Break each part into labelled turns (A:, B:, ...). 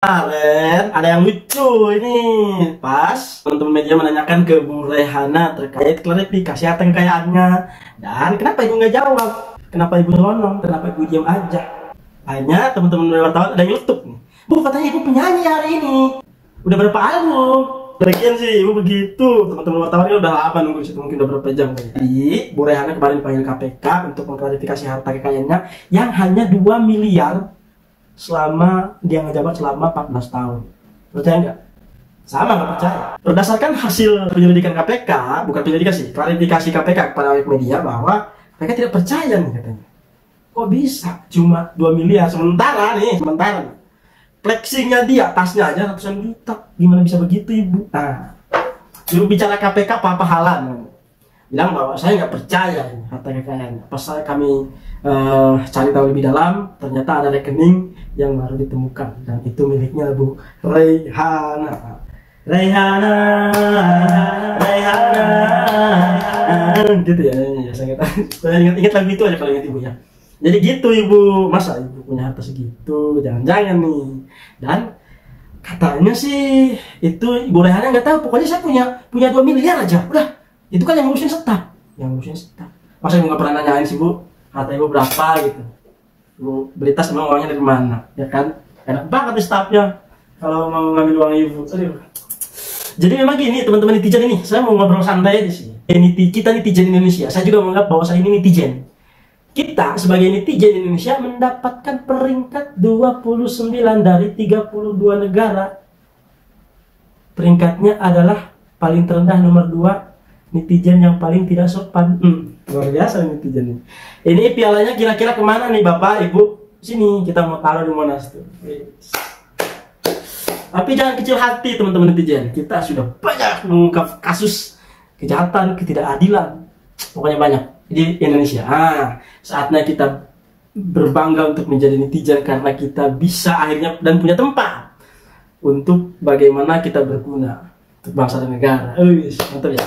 A: Kemarin ada yang lucu ini, pas teman-teman media menanyakan ke Bu Rehana terkait klarifikasi harta kekayaannya, dan kenapa ibu nggak jawab, kenapa ibu nyelonong, kenapa ibu diam aja. Akhirnya teman-teman wartawan ada yang YouTube nih, Bu katanya ibu penyanyi hari ini, udah berapa album? Lagian sih ibu begitu, teman-teman wartawan ini udah lama nunggu situ, mungkin udah berapa jam. Jadi Bu Rehana kemarin dipanggil KPK untuk mengklarifikasi harta kekayaannya yang hanya 2 miliar selama dia ngejabat selama 14 tahun. Percaya nggak? Sama nggak percaya. Berdasarkan hasil penyelidikan KPK, bukan penyelidikan sih, klarifikasi KPK kepada awak media bahwa mereka tidak percaya nih katanya. Kok bisa cuma 2 miliar sementara flexingnya dia, tasnya aja ratusan juta. Gimana bisa begitu ibu? Nah, juru bicara KPK Pak Pahalan bilang bahwa saya nggak percaya ini harta kekayaannya. Pas kami cari tahu lebih dalam, ternyata ada rekening yang baru ditemukan dan itu miliknya Bu Rehana. Gitu ya, saya ingat lagu itu aja kalau ingat ibunya. Jadi gitu ibu, masa ibu punya harta segitu? Jangan-jangan nih. Dan katanya sih itu Ibu Rehana nggak tahu, pokoknya saya punya 2 miliar aja. Udah, itu kan yang ngurusin staf, Masa ibu nggak pernah nanyain sih Bu, harta ibu berapa gitu? Ibu berita semua uangnya dari mana, ya kan? Enak banget nih stafnya kalau mau ngambil uang ibu. Aduh. Jadi memang gini teman-teman netizen ini, saya mau ngobrol santai aja sih. Kita netizen Indonesia, saya juga menganggap bahwa saya ini netizen. Kita sebagai netizen Indonesia mendapatkan peringkat 29 dari 32 negara. Peringkatnya adalah paling terendah nomor 2, netizen yang paling tidak sopan. Luar biasa netizen ini. Ini pialanya kira-kira kemana nih Bapak Ibu? Sini kita mau taruh di Monas tuh. Tapi jangan kecil hati teman-teman netizen. Kita sudah banyak mengungkap kasus kejahatan, ketidakadilan, pokoknya banyak di Indonesia. Saatnya kita berbangga untuk menjadi netizen karena kita bisa akhirnya dan punya tempat untuk bagaimana kita berguna untuk bangsa dan negara. Mantap ya.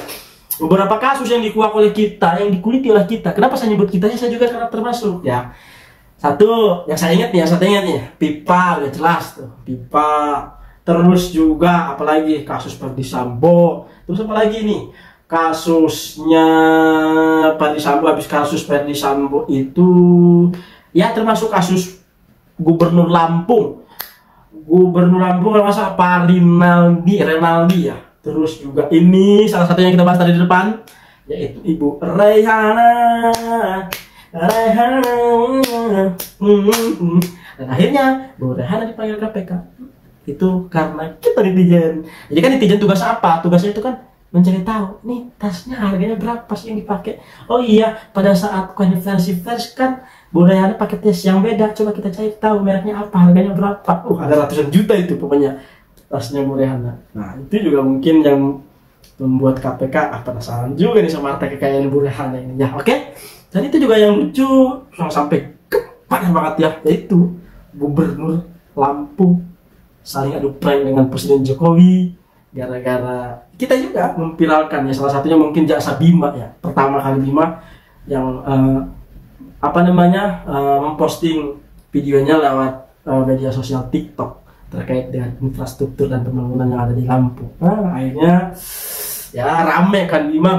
A: Beberapa kasus yang dikuak oleh kita, yang dikuliti oleh kita. Kenapa saya nyebut kita? Saya juga karena termasuk ya. Satu yang saya ingat nih, pipa udah jelas tuh, pipa. Terus juga apalagi kasus Ferdy Sambo. Terus apalagi nih kasusnya Ferdy Sambo. Habis kasus Ferdy Sambo itu ya termasuk kasus Gubernur Lampung kalau masa Pak Renaldi ya. Terus juga ini salah satunya yang kita bahas tadi di depan, yaitu Ibu Rehana. Dan akhirnya Bu Rehana dipanggil KPK. Itu karena kita netizen. Jadi kan netizen tugas apa? Tugasnya itu kan mencari tahu, nih tasnya harganya berapa sih yang dipakai. Oh iya, pada saat konversi pers kan Bu Rehana pakai tes yang beda. Coba kita cari tahu mereknya apa, harganya berapa. Ada ratusan juta itu pokoknya tasnya Bu Rehana. Nah itu juga mungkin yang membuat KPK penasaran juga nih sama harta kekayaan Bu Rehana ini ya. Oke. Dan itu juga yang lucu sampai parah banget ya, yaitu Gubernur Lampung saling adu prank dengan Presiden Jokowi gara-gara kita juga memviralkan ya, salah satunya mungkin jasa Bima ya, pertama kali Bima yang memposting videonya lewat media sosial TikTok terkait dengan infrastruktur dan pembangunan yang ada di Lampung. Nah, akhirnya ya rame kan Bima.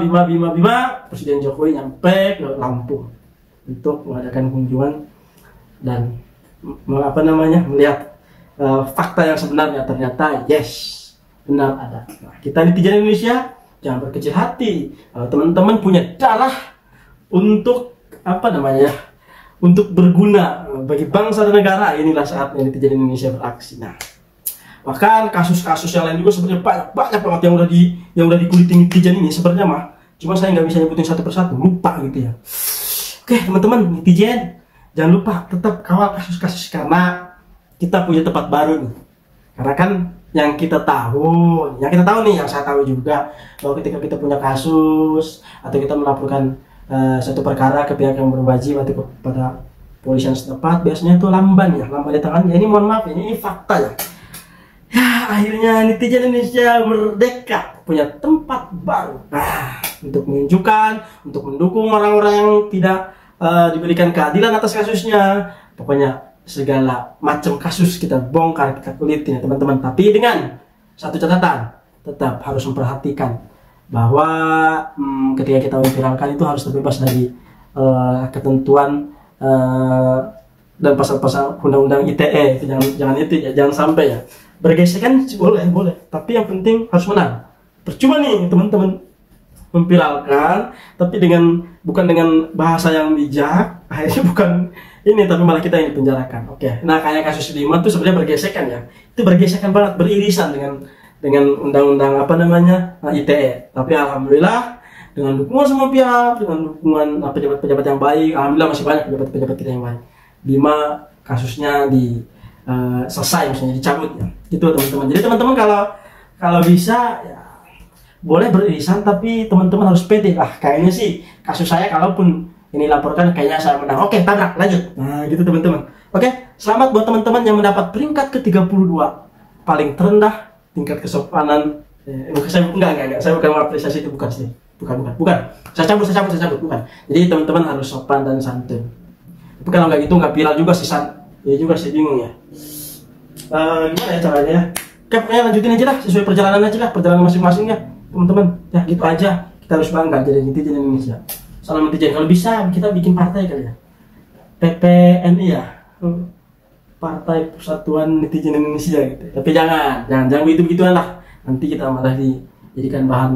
A: Presiden Jokowi nyampe ke Lampung untuk mengadakan kunjungan dan melihat fakta yang sebenarnya. Ternyata yes, benar ada. Nah, kita netizen Indonesia jangan berkecil hati. Kalau teman-teman punya darah untuk untuk berguna bagi bangsa dan negara, inilah saatnya netizen Indonesia beraksi. Nah, bahkan kasus-kasus yang lain juga sebenarnya banyak banget yang udah dikuliti netizen ini sebenarnya mah. Cuma saya nggak bisa nyebutin satu persatu, lupa gitu ya. Oke teman-teman netizen, jangan lupa tetap kawal kasus-kasus karena kita punya tempat baru nih. Karena kan yang kita tahu nih, yang saya tahu juga bahwa ketika kita punya kasus atau kita melaporkan satu perkara ke pihak yang berwajib atau kepada polisian setempat, biasanya itu lamban di tangannya. Ini mohon maaf, ini fakta ya. Ya akhirnya netizen Indonesia merdeka, punya tempat baru untuk menunjukkan, untuk mendukung orang-orang yang tidak diberikan keadilan atas kasusnya. Pokoknya segala macam kasus kita bongkar, kita kulitin ya teman-teman. Tapi dengan satu catatan, tetap harus memperhatikan bahwa ketika kita memviralkan itu harus terbebas dari ketentuan dan pasal-pasal undang-undang ITE. Itu jangan itu ya, jangan sampai ya. Bergesekan boleh, tapi yang penting harus menang. Percuma nih teman-teman memviralkan, tapi bukan dengan bahasa yang bijak, akhirnya bukan ini, tapi malah kita yang dipenjarakan. Oke, nah kayak kasus Bima tuh sebenarnya bergesekan ya, itu bergesekan banget, beririsan dengan undang-undang ITE. Tapi alhamdulillah dengan dukungan semua pihak, dengan dukungan pejabat-pejabat yang baik, alhamdulillah masih banyak pejabat-pejabat kita yang baik. Bima kasusnya selesai, misalnya dicabut ya. Gitu teman-teman. Jadi teman-teman kalau bisa ya, boleh beririsan, tapi teman-teman harus pede. Kayaknya sih kasus saya kalaupun ini laporkan kayaknya saya menang. Oke, tabrak, lanjut. Nah, gitu teman-teman. Oke, selamat buat teman-teman yang mendapat peringkat ke-32 paling terendah tingkat kesopanan. Enggak. Saya bukan mengapresiasi itu, bukan sih. Bukan. Saya cabut, bukan. Jadi teman-teman harus sopan dan santun. Tapi kalau nggak gitu nggak viral juga sih, ya juga sih, bingung ya. Gimana ya caranya ya? Oke, pokoknya lanjutin aja lah, sesuai perjalanan aja lah, perjalanan masing-masing ya teman-teman. Ya gitu aja, kita harus bangga jadi netizen Indonesia. Salam netizen. Kalau bisa kita bikin partai kali ya, PPNI ya, Partai Persatuan Netizen Indonesia gitu. Tapi jangan begitu-begituan lah, nanti kita malah dijadikan bahan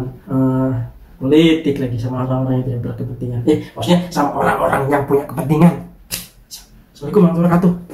A: politik lagi sama orang-orang yang tidak berkepentingan. Maksudnya sama orang-orang yang punya kepentingan. Assalamualaikum warahmatullahi wabarakatuh.